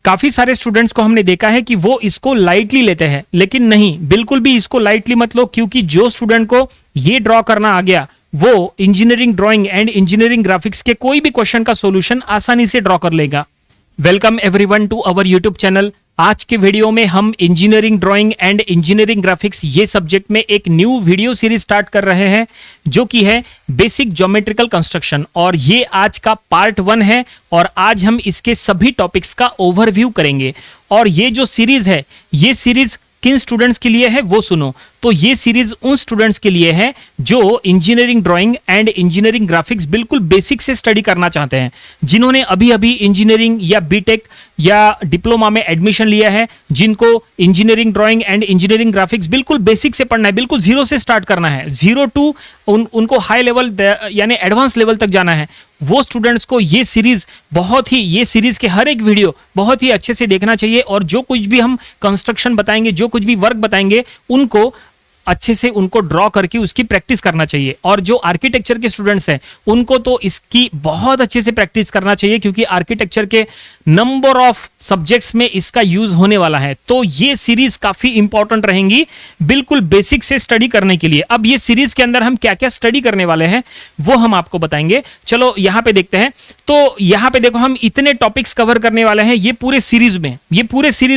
काफी सारे स्टूडेंट्स को हमने देखा है कि वो इसको लाइटली लेते हैं, लेकिन नहीं, बिल्कुल भी इसको लाइटली मत लो, क्योंकि जो स्टूडेंट को ये ड्रॉ करना आ गया वो engineering drawing and engineering graphics के कोई भी क्वेश्चन का सॉल्यूशन आसानी से ड्रॉ कर लेगा। Welcome everyone to our YouTube channel. आज के वीडियो में हम engineering drawing and engineering graphics ये सब्जेक्ट में एक न्यू वीडियो सीरीज स्टार्ट कर रहे हैं, जो कि है बेसिक ज्योमेट्रिकल कंस्ट्रक्शन, और ये आज का पार्ट 1 है। और आज हम इसके सभी टॉपिक्स का ओवरव्यू करेंगे। और ये जो सीरीज है, ये सीरीज किन स्टूडेंट्स के लिए है वो सुनो। तो ये सीरीज उन स्टूडेंट्स के लिए है जो engineering drawing and engineering graphics बिल्कुल बेसिक से स्टडी करना चाहते हैं, जिन्होंने अभी अभी इंजीनियरिंग या बीटेक या डिप्लोमा में एडमिशन लिया है, जिनको engineering drawing and engineering graphics बिल्कुल बेसिक से पढ़ना है, बिल्कुल जीरो से स्टार्ट करना है, जीरो टू उनको हाई लेवल यानी एडवांस लेवल तक जाना है। वो स्टूडेंट्स को ये सीरीज के हर एक वीडियो बहुत ही अच्छे से देखना चाहिए। और जो कुछ भी हम कंस्ट्रक्शन बताएंगे, जो कुछ भी वर्क बताएंगे, उनको अच्छे से उनको ड्रॉ करके उसकी प्रैक्टिस करना चाहिए। और जो आर्किटेक्चर के स्टूडेंट्स हैं उनको तो इसकी बहुत अच्छे से प्रैक्टिस करना चाहिए, क्योंकि आर्किटेक्चर के नंबर ऑफ सब्जेक्ट्स में इसका यूज होने वाला है। तो ये सीरीज काफी इंपॉर्टेंट रहेंगी बिल्कुल बेसिक से स्टडी करने के लिए। अब ये सीरीज के अंदर हम क्या क्या स्टडी करने वाले हैं वो हम आपको बताएंगे। चलो यहां पे देखते हैं। तो यहां पे देखो, हम इतने टॉपिक्स कवर करने वाले हैं ये पूरे सीरीज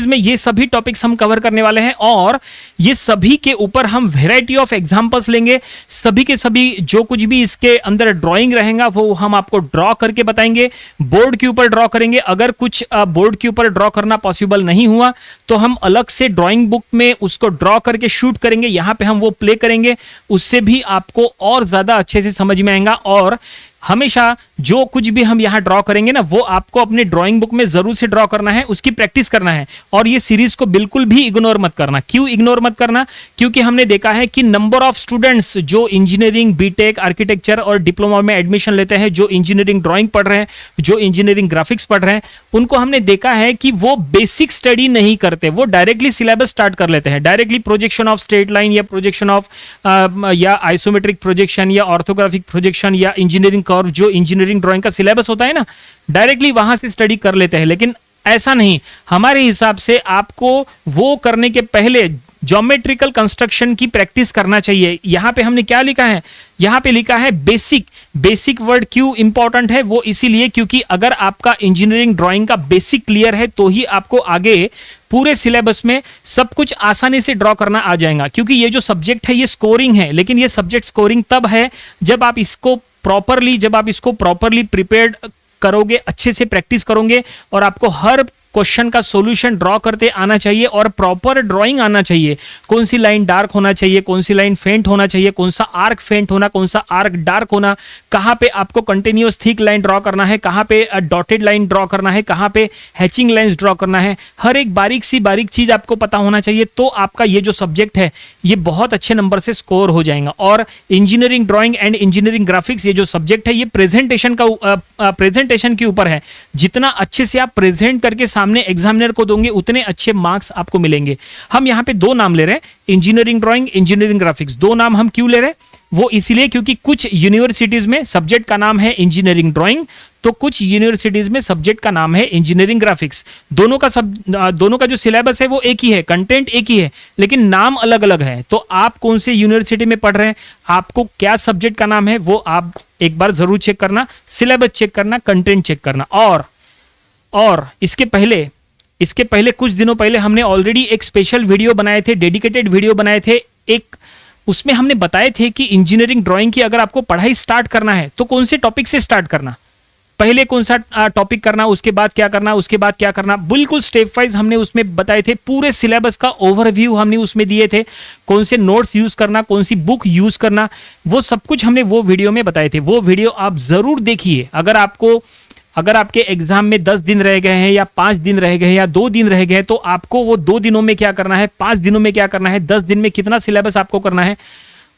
में ये सभी टॉपिक्स हम कवर करने वाले हैं। और ये सभी के ऊपर हम वैरायटी ऑफ एग्जांपल्स लेंगे। सभी के सभी जो कुछ भी इसके अंदर ड्राइंग रहेगा वो हम आपको ड्रॉ करके बताएंगे, बोर्ड के ऊपर ड्रॉ करेंगे। अगर कुछ बोर्ड के ऊपर ड्रॉ करना पॉसिबल नहीं हुआ तो हम अलग से ड्राइंग बुक में उसको ड्रॉ करके शूट करेंगे, यहां पे हम वो प्ले करेंगे, उससे भी आपको और ज्यादा अच्छे से समझ में आएगा। और हमेशा जो कुछ भी हम यहां ड्रॉ करेंगे ना, वो आपको अपने ड्राइंग बुक में जरूर से ड्रॉ करना है, उसकी प्रैक्टिस करना है। और ये सीरीज को बिल्कुल भी इग्नोर मत करना। क्यों इग्नोर मत करना? क्योंकि हमने देखा है कि नंबर ऑफ स्टूडेंट्स जो इंजीनियरिंग, बीटेक, आर्किटेक्चर और डिप्लोमा में एडमिशन लेते हैं, जो इंजीनियरिंग ड्राइंग पढ़ रहे हैं, जो इंजीनियरिंग ग्राफिक्स पढ़ रहे हैं, उनको हमने देखा है कि वो बेसिक स्टडी नहीं करते, वो डायरेक्टली सिलेबस स्टार्ट कर लेते हैं। Directly projection of straight line या प्रोजेक्शन ऑफ या आइसोमेट्रिक प्रोजेक्शन या ऑर्थोग्राफिक प्रोजेक्शन या इंजीनियरिंग कर्व, जो इंजीनियरिंग ड्राइंग का सिलेबस होता है ना, डायरेक्टली वहां से स्टडी कर लेते हैं। लेकिन ऐसा नहीं, हमारे हिसाब से आपको वो करने के पहले ज्योमेट्रिकल कंस्ट्रक्शन की प्रैक्टिस करना चाहिए। यहां पे हमने क्या लिखा है? यहां पे लिखा है बेसिक। बेसिक वर्ड क्यों इंपॉर्टेंट है? वो इसीलिए क्योंकि अगर आपका इंजीनियरिंग ड्राइंग का बेसिक क्लियर है तो ही आपको आगे पूरे सिलेबस में सब कुछ आसानी से ड्रॉ करना आ जाएगा। क्योंकि ये जो सब्जेक्ट है ये स्कोरिंग है, लेकिन ये सब्जेक्ट स्कोरिंग तब है जब आप इसको प्रॉपरली प्रिपेयर्ड करोगे, अच्छे से प्रैक्टिस करोगे, और आपको हर क्वेश्चन का सॉल्यूशन ड्रॉ करते आना चाहिए और प्रॉपर ड्राइंग आना चाहिए। कौन सी लाइन डार्क होना चाहिए, कौन सी लाइन फेंट होना चाहिए, कौन सा आर्क फेंट होना, कौन सा आर्क डार्क होना, कहां पे आपको कंटिन्यूअस थिक लाइन ड्रॉ करना है, कहां पे डॉटेड लाइन ड्रॉ करना है, कहां पे हैचिंग लाइंस ड्रॉ करना है। हर एक बारीक चीज आपको पता होना चाहिए, तो आपका ये जो सब्जेक्ट है ये बहुत अच्छे नंबर से स्कोर हो जाएगा। और engineering drawing and engineering graphics ये जो सब्जेक्ट है ये प्रेजेंटेशन के ऊपर है। जितना अच्छे से आप प्रेजेंट करके सामने एग्जामिनर को दोगे उतने अच्छे मार्क्स आपको मिलेंगे। हम यहां पे दो नाम ले रहे हैं, इंजीनियरिंग ड्राइंग, इंजीनियरिंग ग्राफिक्स। दो नाम हम क्यों ले रहे हैं? वो इसीलिए क्योंकि कुछ यूनिवर्सिटीज में सब्जेक्ट का नाम है इंजीनियरिंग ड्राइंग, तो कुछ यूनिवर्सिटीज में सब्जेक्ट का नाम है इंजीनियरिंग ग्राफिक्स। दोनों का जो सिलेबस है वो एक ही है, कंटेंट एक ही है, लेकिन नाम अलग अलग है। तो आप कौन से यूनिवर्सिटी में पढ़ रहे हैं, आपको क्या सब्जेक्ट का नाम है, वो आप एक बार जरूर चेक करना, सिलेबस चेक करना, कंटेंट चेक करना। और इसके पहले कुछ दिनों पहले हमने ऑलरेडी एक स्पेशल वीडियो बनाए थे, डेडिकेटेड वीडियो बनाए थे। उसमें हमने बताए थे कि इंजीनियरिंग ड्राइंग की अगर आपको पढ़ाई स्टार्ट करना है तो कौन से टॉपिक से स्टार्ट करना, पहले कौन सा टॉपिक करना, उसके बाद क्या करना, उसके बाद क्या करना, बिल्कुल स्टेप वाइज हमने उसमें बताए थे। पूरे सिलेबस का ओवरव्यू हमने उसमें दिए थे, कौन से नोट्स यूज करना, कौन सी बुक यूज करना, वो सब कुछ हमने वो वीडियो में बताए थे। वो वीडियो आप जरूर देखिए। अगर आपके एग्जाम में 10 दिन रह गए हैं या 5 दिन रह गए हैं या 2 दिन रह गए हैं, तो आपको वो 2 दिनों में क्या करना है, 5 दिनों में क्या करना है, 10 दिन में कितना सिलेबस आपको करना है,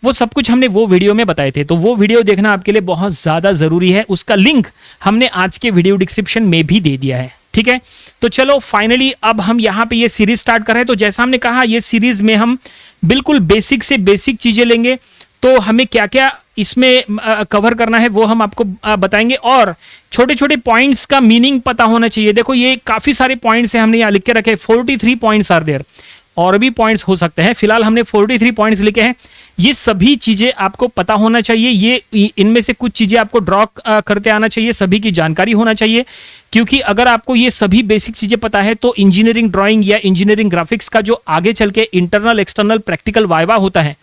वो सब कुछ हमने वो वीडियो में बताए थे। तो वो वीडियो देखना आपके लिए बहुत ज्यादा जरूरी है। उसका लिंक हमने आज के वीडियो डिस्क्रिप्शन में भी दे दिया है, ठीक है। तो चलो फाइनली अब हम यहाँ पे ये सीरीज स्टार्ट कर रहे हैं। तो जैसा हमने कहा, ये सीरीज में हम बिल्कुल बेसिक से बेसिक चीजें लेंगे। तो हमें क्या क्या इसमें कवर करना है वो हम आपको बताएंगे, और छोटे छोटे पॉइंट्स का मीनिंग पता होना चाहिए। देखो ये काफी सारे पॉइंट्स हैं, हमने यहाँ लिख के रखे, 43 पॉइंट्स आर देयर, और भी पॉइंट्स हो सकते हैं, फिलहाल हमने 43 पॉइंट्स लिखे हैं। ये सभी चीजें आपको पता होना चाहिए, ये इनमें से कुछ चीजें आपको ड्रॉ करते आना चाहिए, सभी की जानकारी होना चाहिए, क्योंकि अगर आपको ये सभी बेसिक चीजें पता है तो इंजीनियरिंग ड्राइंग या इंजीनियरिंग ग्राफिक्स का जो आगे चल के इंटरनल एक्सटर्नल प्रैक्टिकल वाइवा होता है,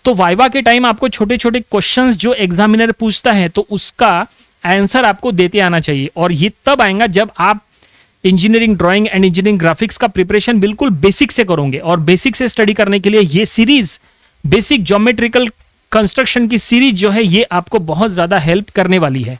तो वाइवा के टाइम आपको छोटे छोटे क्वेश्चंस जो एग्जामिनर पूछता है तो उसका आंसर आपको देते आना चाहिए, और ये तब आएगा जब आप engineering drawing and engineering graphics का प्रिपरेशन बिल्कुल बेसिक से करोगे। और बेसिक से स्टडी करने के लिए ये सीरीज, बेसिक ज्योमेट्रिकल कंस्ट्रक्शन की सीरीज जो है, ये आपको बहुत ज्यादा हेल्प करने वाली है।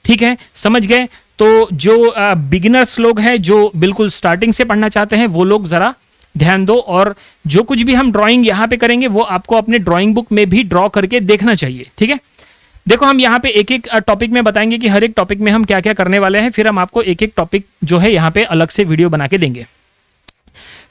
ठीक है, समझ गए? तो जो बिगिनर्स लोग हैं, जो बिल्कुल स्टार्टिंग से पढ़ना चाहते हैं, वो लोग जरा ध्यान दो, और जो कुछ भी हम ड्राइंग यहाँ पे करेंगे वो आपको अपने ड्राइंग बुक में भी ड्रॉ करके देखना चाहिए। ठीक है, देखो हम यहाँ पे एक एक टॉपिक में बताएंगे कि हर एक टॉपिक में हम क्या क्या करने वाले हैं, फिर हम आपको एक एक टॉपिक जो है यहाँ पे अलग से वीडियो बना के देंगे।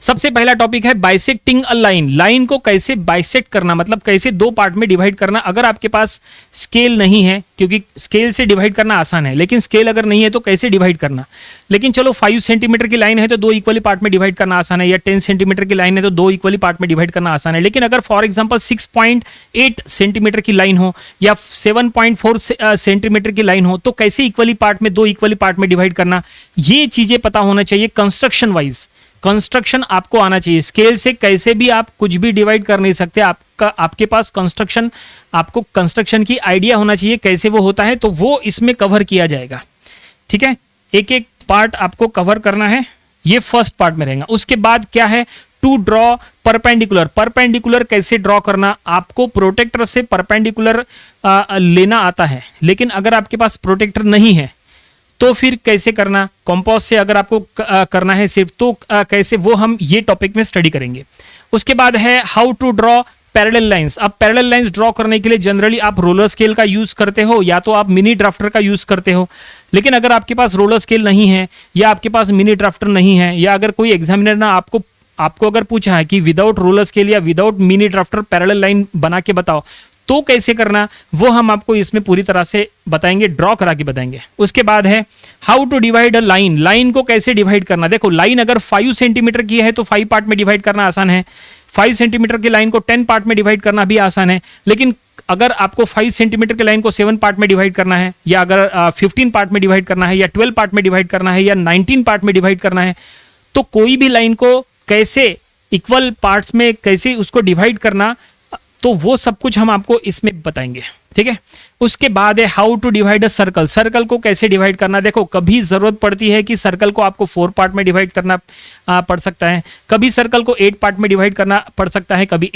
सबसे पहला टॉपिक है बाइसेक्टिंग अ लाइन। लाइन को कैसे बाइसेक्ट करना, मतलब कैसे दो पार्ट में डिवाइड करना। अगर आपके पास स्केल नहीं है, क्योंकि स्केल से डिवाइड करना आसान है, लेकिन स्केल अगर नहीं है तो कैसे डिवाइड करना। लेकिन चलो 5 सेंटीमीटर की लाइन है तो दो इक्वली पार्ट में डिवाइड करना आसान है, या 10 सेंटीमीटर की लाइन है तो दो इक्वली पार्ट में डिवाइड करना आसान है। लेकिन अगर फॉर एग्जाम्पल 6.8 सेंटीमीटर की लाइन हो या 7.4 सेंटीमीटर की लाइन हो, तो कैसे इक्वली पार्ट में, दो इक्वली पार्ट में डिवाइड करना, ये चीजें पता होना चाहिए। कंस्ट्रक्शन वाइज कंस्ट्रक्शन आपको आना चाहिए। स्केल से कैसे भी आप कुछ भी डिवाइड कर नहीं सकते, आपके पास कंस्ट्रक्शन, आपको कंस्ट्रक्शन की आइडिया होना चाहिए कैसे वो होता है, तो वो इसमें कवर किया जाएगा। ठीक है, एक एक पार्ट आपको कवर करना है, ये फर्स्ट पार्ट में रहेगा। उसके बाद क्या है, टू ड्रॉ परपेंडिकुलर। परपेंडिकुलर कैसे ड्रॉ करना, आपको प्रोटेक्टर से परपेंडिकुलर लेना आता है, लेकिन अगर आपके पास प्रोटेक्टर नहीं है तो फिर कैसे करना, कंपास से अगर आपको करना है सिर्फ, तो कैसे, वो हम ये टॉपिक में स्टडी करेंगे। उसके बाद है how to draw parallel lines. अब पैरेलल लाइंस ड्रॉ करने के लिए जनरली आप रोलर स्केल का यूज करते हो, या तो आप मिनी ड्राफ्टर का यूज करते हो। लेकिन अगर आपके पास रोलर स्केल नहीं है, या आपके पास मिनी ड्राफ्टर नहीं है, या अगर कोई एग्जामिनर ना आपको अगर पूछा है कि विदाउट रोलर स्केल या without mini drafter parallel line बना के बताओ, तो कैसे करना, वो हम आपको इसमें पूरी तरह से बताएंगे, ड्रॉ करा के बताएंगे। उसके बाद है how to divide a line. Line को कैसे डिवाइड करना। देखो लाइन अगर 5 सेंटीमीटर की है तो 5 पार्ट में डिवाइड करना आसान है, 5 सेंटीमीटर की लाइन को 10 पार्ट में डिवाइड करना भी आसान है। लेकिन अगर आपको 5 सेंटीमीटर की लाइन को 7 पार्ट में डिवाइड करना है, या अगर 15 पार्ट में डिवाइड करना है, या 12 पार्ट में डिवाइड करना है, या 19 पार्ट में डिवाइड करना है, तो कोई भी लाइन को कैसे इक्वल पार्ट्स में कैसे उसको डिवाइड करना, तो वो सब कुछ हम आपको इसमें बताएंगे। ठीक है, उसके बाद है how to divide a circle. Circle को कैसे डिवाइड करना। देखो कभी जरूरत पड़ती है कि सर्कल को आपको 4 पार्ट में डिवाइड करना पड़ सकता है, कभी सर्कल को 8 पार्ट में डिवाइड करना पड़ सकता है, कभी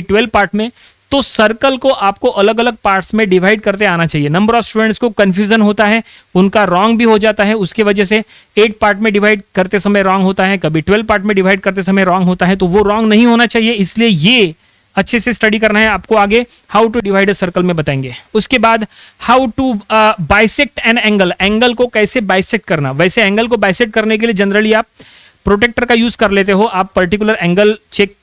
12 पार्ट में। तो सर्कल को आपको अलग अलग पार्ट्स में डिवाइड करते आना चाहिए। नंबर ऑफ स्टूडेंट्स को कंफ्यूजन होता है, उनका रॉन्ग भी हो जाता है, उसके वजह से 8 पार्ट में डिवाइड करते समय रॉन्ग होता है, कभी 12 पार्ट में डिवाइड करते समय रॉन्ग होता है, तो वो रॉन्ग नहीं होना चाहिए। इसलिए ये अच्छे से स्टडी करना है आपको। आगे how to divide a circle में बताएंगे। उसके बाद how to bisect an angle. Angle को कैसे बाइसेक्ट करना। वैसे एंगल को बाइसेक्ट करने के लिए जनरली आप प्रोटेक्टर का यूज कर लेते हो, आप पर्टिकुलर एंगल चेक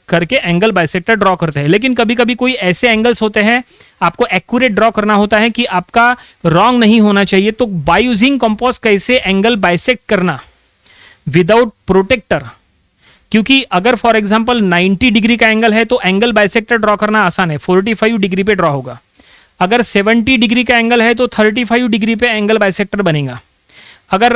करके एंगल बाइसेक्टर ड्रॉ करते हैं। लेकिन कभी कभी कोई ऐसे एंगल्स होते हैं आपको एक्यूरेट ड्रॉ करना होता है कि आपका रॉन्ग नहीं होना चाहिए, तो बाय यूजिंग कंपास कैसे एंगल बाइसेक्ट करना विदाउट प्रोटेक्टर। क्योंकि अगर फॉर एग्जांपल 90 डिग्री का एंगल है तो एंगल बाइसेक्टर ड्रॉ करना आसान है, 45 डिग्री पे ड्रॉ होगा। अगर 70 डिग्री का एंगल है तो 35 डिग्री पे एंगल बाइसेक्टर बनेगा। अगर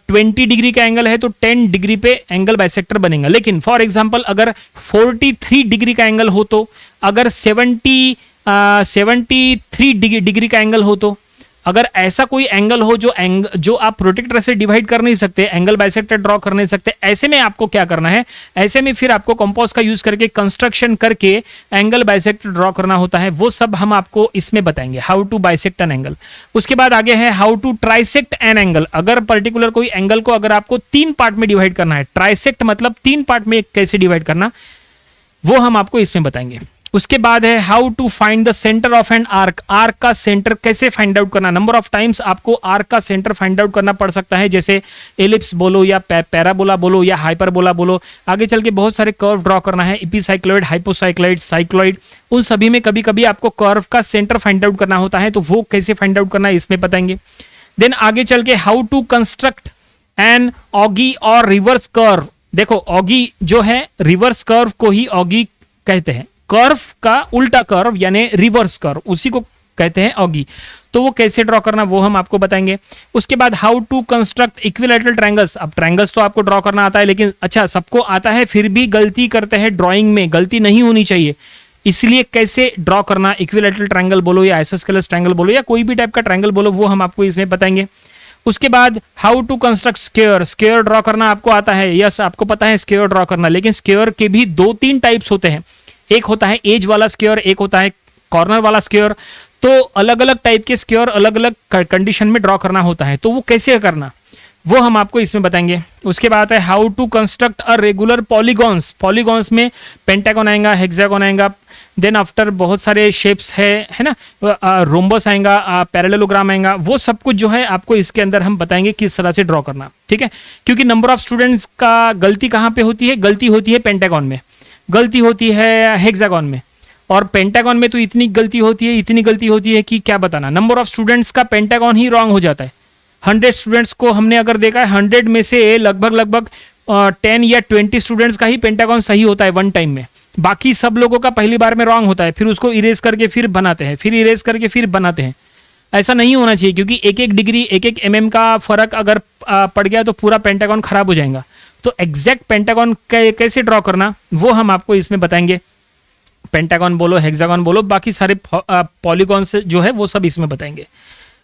20 डिग्री का एंगल है तो 10 डिग्री पे एंगल बाइसेक्टर बनेगा। लेकिन फॉर एग्जांपल अगर 43 डिग्री का एंगल हो तो, अगर 73 डिग्री का एंगल हो तो, अगर ऐसा कोई एंगल हो जो आप प्रोटेक्टर से डिवाइड कर नहीं सकते, एंगल बाइसेक्टर ड्रॉ कर नहीं सकते, ऐसे में आपको क्या करना है, ऐसे में फिर आपको कंपास का यूज करके कंस्ट्रक्शन करके एंगल बाइसेक्टर ड्रॉ करना होता है। वो सब हम आपको इसमें बताएंगे, how to bisect an angle. उसके बाद आगे है how to trisect an angle. अगर पर्टिकुलर कोई एंगल को अगर आपको 3 पार्ट में डिवाइड करना है, ट्राइसेक्ट मतलब 3 पार्ट में कैसे डिवाइड करना, वो हम आपको इसमें बताएंगे। उसके बाद है how to find the centre of an arc, arc का सेंटर कैसे फाइंड आउट करना। नंबर ऑफ टाइम्स आपको आर्क का सेंटर फाइंड आउट करना पड़ सकता है, जैसे एलिप्स बोलो या पैराबोला बोलो या हाइपरबोला बोलो। आगे चल के बहुत सारे कर्व ड्रॉ करना है, एपिसाइक्लॉइड, हाइपोसाइक्लॉइड, साइक्लॉइड, उन सभी में कभी कभी आपको कर्व का सेंटर फाइंड आउट करना होता है, तो वो कैसे फाइंड आउट करना है इसमें बताएंगे। देन आगे चल के how to construct N Oggy और रिवर्स कर्व। देखो ऑगी जो है रिवर्स कर्व को ही ऑगी कहते हैं, कर्व का उल्टा कर्व यानी रिवर्स कर्व उसी को कहते हैं ऑगी। तो वो कैसे ड्रॉ करना वो हम आपको बताएंगे। उसके बाद how to construct equilateral triangles. अब ट्रायंगल्स तो आपको ड्रॉ करना आता है, लेकिन अच्छा सबको आता है फिर भी गलती करते हैं ड्राइंग में, गलती नहीं होनी चाहिए, इसलिए कैसे ड्रॉ करना, इक्विलैटरल ट्रायंगल बोलो या आइसोस्केलस ट्रायंगल बोलो या कोई भी टाइप का ट्रायंगल बोलो, वो हम आपको इसमें बताएंगे। उसके बाद how to construct square, square draw करना आपको आता है, यस आपको पता है स्क्वायर ड्रॉ करना, लेकिन स्क्वायर के भी 2-3 टाइप्स होते हैं, एक होता है एज वाला स्क्वायर, एक होता है कॉर्नर वाला स्क्वायर। तो अलग अलग टाइप के स्क्वायर अलग अलग कंडीशन में ड्रॉ करना होता है, तो वो कैसे करना वो हम आपको इसमें बताएंगे। उसके बाद है how to construct a regular polygons, polygons में पेंटागन आएगा, हेक्सागन आएगा, देन आफ्टर बहुत सारे शेप्स है ना, रोम्बस आएगा, पैरेललोग्राम आएगा, वो सब कुछ जो है आपको इसके अंदर हम बताएंगे किस तरह से ड्रॉ करना, ठीक है। क्योंकि नंबर ऑफ स्टूडेंट्स का गलती कहाँ पे होती है, गलती होती है पेंटागन में, गलती होती है हेक्सागन में, और पेंटागन में तो इतनी गलती होती है कि क्या बताना। नंबर ऑफ स्टूडेंट्स का पेंटागन ही रॉन्ग हो जाता है। 100 स्टूडेंट्स को हमने अगर देखा है, 100 में से लगभग 10 या 20 स्टूडेंट्स का ही पेंटागन सही होता है वन टाइम में, बाकी सब लोगों का पहली बार में रॉन्ग होता है, फिर उसको इरेज करके फिर बनाते हैं, फिर इरेज करके फिर बनाते हैं। ऐसा नहीं होना चाहिए, क्योंकि एक एक डिग्री एक एक mm का फर्क अगर पड़ गया तो पूरा पेंटागन खराब हो जाएगा। तो एग्जैक्ट पेंटागन कैसे ड्रॉ करना वो हम आपको इसमें बताएंगे। पेंटागन बोलो, हेक्सागन बोलो, बाकी सारे पॉलीगॉन्स जो है वो सब इसमें बताएंगे।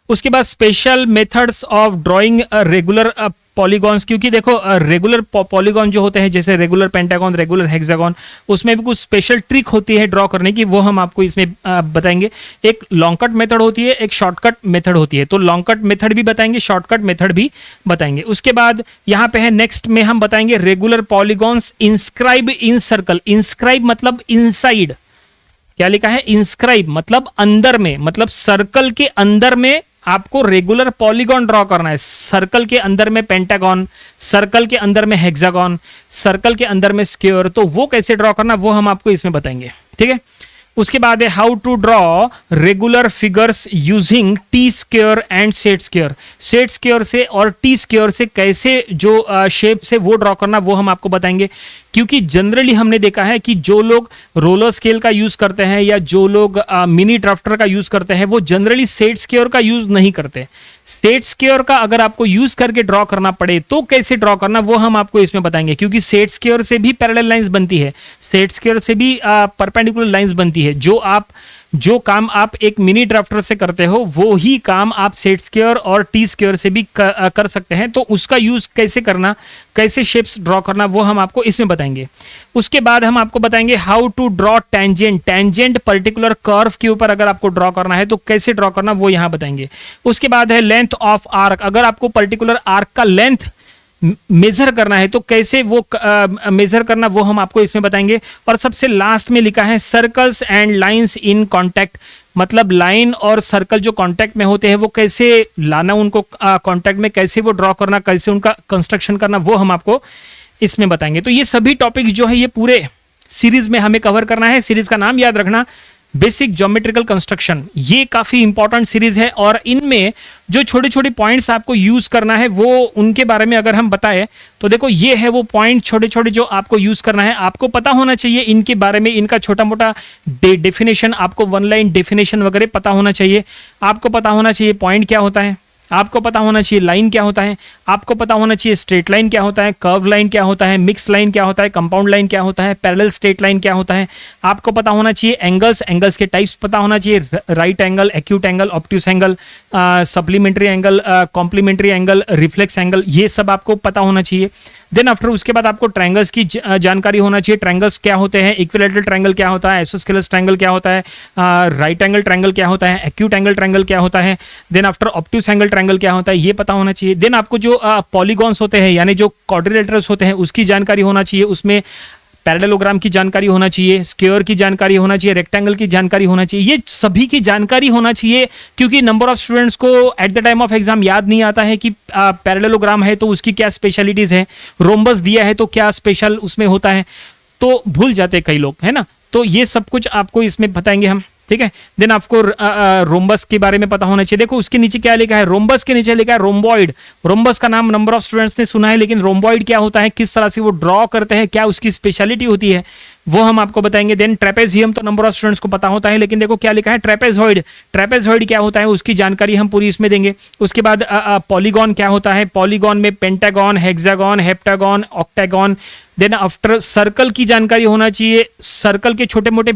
उसके बाद special methods of drawing regular polygons, क्योंकि देखो रेगुलर पॉलीगॉन जो होते हैं जैसे रेगुलर पेंटागन, रेगुलर हेक्सागन, उसमें भी कुछ स्पेशल ट्रिक होती है ड्रॉ करने की, वो हम आपको इसमें बताएंगे। एक लॉन्ग कट मेथड होती है, एक शॉर्टकट मेथड होती है, तो लॉन्ग कट मेथड भी बताएंगे, शॉर्टकट मेथड भी बताएंगे। उसके बाद यहाँ पे है नेक्स्ट में हम बताएंगे regular polygons inscribe in circle. Inscribe मतलब इनसाइड, क्या लिखा है, इंस्क्राइब मतलब अंदर में, मतलब सर्कल के अंदर में आपको रेगुलर पॉलीगॉन ड्रॉ करना है। सर्कल के अंदर में पेंटागन, सर्कल के अंदर में हेक्सागन, सर्कल के अंदर में स्क्वायर, तो वो कैसे ड्रॉ करना वो हम आपको इसमें बताएंगे, ठीक है। उसके बाद है how to draw regular figures using T square and set square. Set square से और टी स्क्वायर से कैसे जो शेप से वो ड्रॉ करना वो हम आपको बताएंगे। क्योंकि जनरली हमने देखा है कि जो लोग रोलर स्केल का यूज करते हैं या जो लोग मिनी ड्राफ्टर का यूज करते हैं वो जनरली सेट स्क्वायर का यूज नहीं करते। सेट स्क्वायर का अगर आपको यूज करके ड्रॉ करना पड़े तो कैसे ड्रॉ करना वो हम आपको इसमें बताएंगे। क्योंकि सेट स्क्वायर से भी पैरेलल लाइंस बनती है, सेट स्क्वायर से भी परपेंडिकुलर लाइंस बनती है। जो काम आप एक मिनी ड्राफ्टर से करते हो वो ही काम आप सेट स्क्वायर और टी स्क्वायर से भी कर सकते हैं। तो उसका यूज कैसे करना, कैसे शेप्स ड्रॉ करना वो हम आपको इसमें बताएंगे। उसके बाद हम आपको बताएंगे how to draw tangent. Tangent particular curve के ऊपर अगर आपको ड्रॉ करना है तो कैसे ड्रॉ करना वो यहां बताएंगे। उसके बाद है लेंथ ऑफ आर्क। अगर आपको पर्टिकुलर आर्क का लेंथ मेजर करना है तो कैसे वो मेजर करना वो हम आपको इसमें बताएंगे। और सबसे लास्ट में लिखा है circles and lines in contact, मतलब लाइन और सर्कल जो कांटेक्ट में होते हैं वो कैसे लाना, उनको कांटेक्ट में कैसे वो ड्रॉ करना, कैसे उनका कंस्ट्रक्शन करना वो हम आपको इसमें बताएंगे। तो ये सभी टॉपिक्स जो है ये पूरे सीरीज में हमें कवर करना है। सीरीज का नाम याद रखना, बेसिक ज्योमेट्रिकल कंस्ट्रक्शन। ये काफी इंपॉर्टेंट सीरीज है और इनमें जो छोटे छोटे पॉइंट्स आपको यूज करना है वो उनके बारे में अगर हम बताएं तो देखो ये है वो पॉइंट छोटे छोटे जो आपको यूज करना है। आपको पता होना चाहिए इनके बारे में, इनका छोटा मोटा डेफिनेशन, आपको वन लाइन डेफिनेशन वगैरह पता होना चाहिए। आपको पता होना चाहिए पॉइंट क्या होता है, आपको पता होना चाहिए लाइन क्या होता है, आपको पता होना चाहिए स्ट्रेट लाइन क्या होता है, कर्व लाइन क्या होता है, मिक्स लाइन क्या होता है, कंपाउंड लाइन क्या होता है, पैरेलल स्ट्रेट लाइन क्या होता है। आपको पता होना चाहिए एंगल्स के टाइप्स पता होना चाहिए, right angle, acute angle, obtuse angle, supplementary angle, complementary angle, reflex angle, ये सब आपको पता होना चाहिए। देन आफ्टर उसके बाद आपको ट्रायंगल्स की जानकारी होना चाहिए। ट्रायंगल्स क्या होते हैं, इक्विलैटरल ट्रायंगल क्या होता है, आइसोस्केलस ट्रायंगल क्या होता है, राइट एंगल ट्रायंगल क्या होता है, एक्यूट एंगल ट्रायंगल क्या होता है, then after obtuse angle triangle क्या होता है, ये पता होना चाहिए। देन आपको जो पॉलीगॉन्स होते हैं यानी जो क्वाड्रिलेटरल्स होते हैं उसकी जानकारी होना चाहिए। उसमें पैरेललोग्राम की जानकारी होना चाहिए, स्क्वायर की जानकारी होना चाहिए, रेक्टेंगल की जानकारी होना चाहिए, ये सभी की जानकारी होना चाहिए, क्योंकि नंबर ऑफ स्टूडेंट्स को at the time of exam याद नहीं आता है कि पैरेललोग्राम है तो उसकी क्या स्पेशलिटीज है, रोम्बस दिया है तो क्या स्पेशल उसमें होता है, तो भूल जाते कई लोग, है ना। तो ये सब कुछ आपको इसमें बताएंगे हम, ठीक है। देन आपको रोम्बस के बारे में पता होना चाहिए। देखो उसके नीचे क्या लिखा है, रोम्बस के नीचे लिखा है रोम्बॉइड। रोम्बस का नाम नंबर ऑफ स्टूडेंट्स ने सुना है, लेकिन रोम्बॉइड क्या होता है, किस तरह से वो ड्रॉ करते हैं, क्या उसकी स्पेशलिटी होती है, वो हम आपको बताएंगे। देन ट्रेपेजियम तो नंबर ऑफ स्टूडेंट्स को पता होता है, लेकिन देखो क्या लिखा है ट्रेपेजॉइड। ट्रेपेजॉइड क्या होता है उसकी जानकारी हम पूरी इसमें देंगे। उसके बाद पॉलीगॉन क्या होता है, पॉलीगॉन में pentagon, hexagon, heptagon, octagon. Then after circle की जानकारी होना चाहिए, सर्कल के छोटे मोटे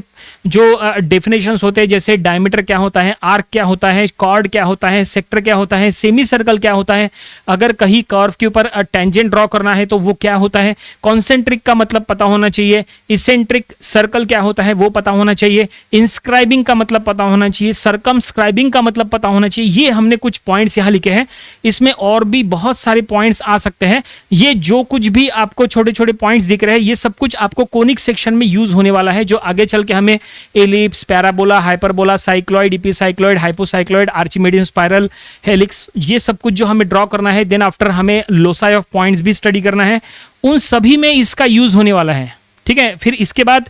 जो डेफिनेशंस होते हैं, जैसे डायमीटर क्या होता है, आर्क क्या होता है, कॉर्ड क्या होता है, सेक्टर क्या होता है, सेमी सर्कल क्या होता है, अगर कहीं कर्व के ऊपर टेंजेंट ड्रॉ करना है तो वो क्या होता है, कॉन्सेंट्रिक का मतलब पता होना चाहिए, इसेंट्रिक सर्कल क्या होता है वो पता होना चाहिए, इंस्क्राइबिंग का मतलब पता होना चाहिए, सर्कमस्क्राइबिंग का मतलब पता होना चाहिए। ये हमने कुछ पॉइंट्स यहाँ लिखे हैं, इसमें और भी बहुत सारे पॉइंट्स आ सकते हैं। ये जो कुछ भी आपको छोटे छोटे पॉइंट्स दिख रहे हैं, ये सब कुछ आपको कोनिक सेक्शन में यूज होने वाला है, जो आगे चल के हमें ellipse, parabola, hyperbola, cycloid, epicycloid, hypocycloid, Archimedean spiral, helix, ये सब कुछ जो हमें ड्रॉ करना है। देन आफ्टर हमें लोसाई ऑफ पॉइंट्स भी स्टडी करना है, उन सभी में इसका यूज होने वाला है, ठीक है। फिर इसके बाद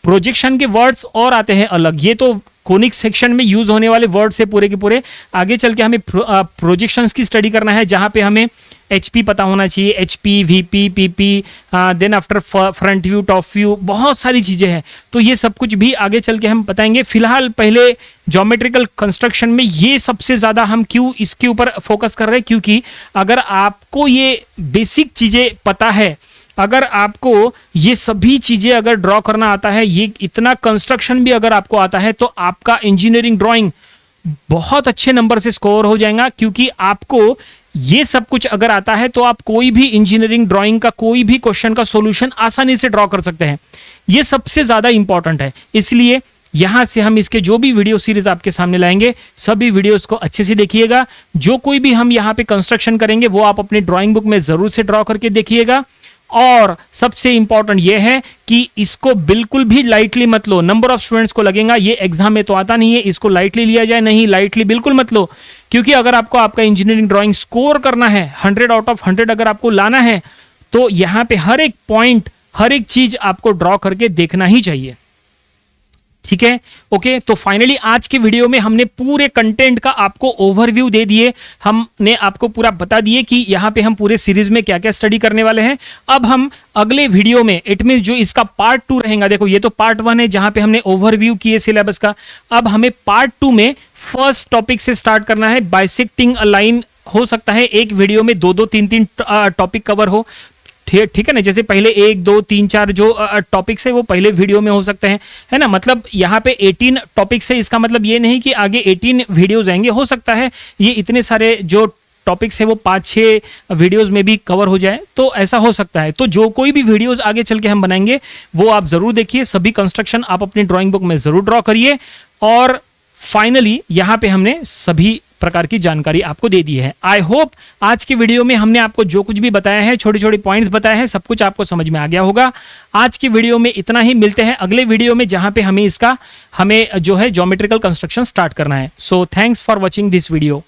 प्रोजेक्शन के वर्ड्स और आते हैं अलग, ये तो कोनिक सेक्शन में यूज होने वाले वर्ड्स से पूरे के पूरे। आगे चल के हमें प्रोजेक्शंस की स्टडी करना है, जहां पे हमें एचपी पता होना चाहिए, HP, VP, PP, then after front view, top view, बहुत सारी चीजें हैं। तो ये सब कुछ भी आगे चल के हम बताएंगे। फिलहाल पहले ज्योमेट्रिकल कंस्ट्रक्शन में ये सबसे ज्यादा हम क्यों इसके ऊपर फोकस कर रहे हैं, क्योंकि अगर आपको ये बेसिक चीजें पता है, अगर आपको ये सभी चीजें अगर ड्रॉ करना आता है, ये इतना कंस्ट्रक्शन भी अगर आपको आता है, तो आपका इंजीनियरिंग ड्राइंग बहुत अच्छे नंबर से स्कोर हो जाएगा। क्योंकि आपको ये सब कुछ अगर आता है तो आप कोई भी इंजीनियरिंग ड्राइंग का कोई भी क्वेश्चन का सॉल्यूशन आसानी से ड्रॉ कर सकते हैं। ये सबसे ज्यादा इंपॉर्टेंट है, इसलिए यहां से हम इसके जो भी वीडियो सीरीज आपके सामने लाएंगे, सभी वीडियोस को अच्छे से देखिएगा। जो कोई भी हम यहाँ पे कंस्ट्रक्शन करेंगे वो आप अपने ड्राइंग बुक में जरूर से ड्रॉ करके देखिएगा। और सबसे इंपॉर्टेंट यह है कि इसको बिल्कुल भी लाइटली मत लो। नंबर ऑफ स्टूडेंट्स को लगेगा ये एग्जाम में तो आता नहीं है, इसको लाइटली लिया जाए, नहीं, लाइटली बिल्कुल मत लो। क्योंकि अगर आपको आपका इंजीनियरिंग ड्राइंग स्कोर करना है, 100 आउट ऑफ 100 अगर आपको लाना है, तो यहां पे हर एक पॉइंट, हर एक चीज आपको ड्रॉ करके देखना ही चाहिए, ठीक है। ओके, तो फाइनली आज के वीडियो में हमने पूरे कंटेंट का आपको ओवरव्यू दे दिए, हमने आपको पूरा बता दिए कि यहाँ पे हम पूरे सीरीज में क्या क्या स्टडी करने वाले हैं। अब हम अगले वीडियो में, इट मीन जो इसका पार्ट 2 रहेगा, देखो ये तो पार्ट 1 है जहां पे हमने ओवरव्यू किए सिलेबस का, अब हमें पार्ट 2 में फर्स्ट टॉपिक से स्टार्ट करना है, बाइसेक्टिंग अ लाइन। हो सकता है एक वीडियो में 2-2, 3-3 टॉपिक कवर हो, ठीक है ना। जैसे पहले 1, 2, 3, 4 जो टॉपिक्स है वो पहले वीडियो में हो सकते हैं, है ना। मतलब यहाँ पे 18 टॉपिक्स है, इसका मतलब ये नहीं कि आगे 18 वीडियोस आएंगे। हो सकता है ये इतने सारे जो टॉपिक्स है वो 5-6 वीडियोस में भी कवर हो जाए, तो ऐसा हो सकता है। तो जो कोई भी वीडियोस आगे चल के हम बनाएंगे वो आप जरूर देखिए, सभी कंस्ट्रक्शन आप अपनी ड्राइंग बुक में जरूर ड्रॉ करिए। और फाइनली यहाँ पे हमने सभी प्रकार की जानकारी आपको दे दी है। आई होप आज के वीडियो में हमने आपको जो कुछ भी बताया है, छोटे छोटे पॉइंट्स बताए हैं, सब कुछ आपको समझ में आ गया होगा। आज के वीडियो में इतना ही, मिलते हैं अगले वीडियो में जहां पे हमें जो है ज्योमेट्रिकल कंस्ट्रक्शन स्टार्ट करना है। So thanks for watching this video.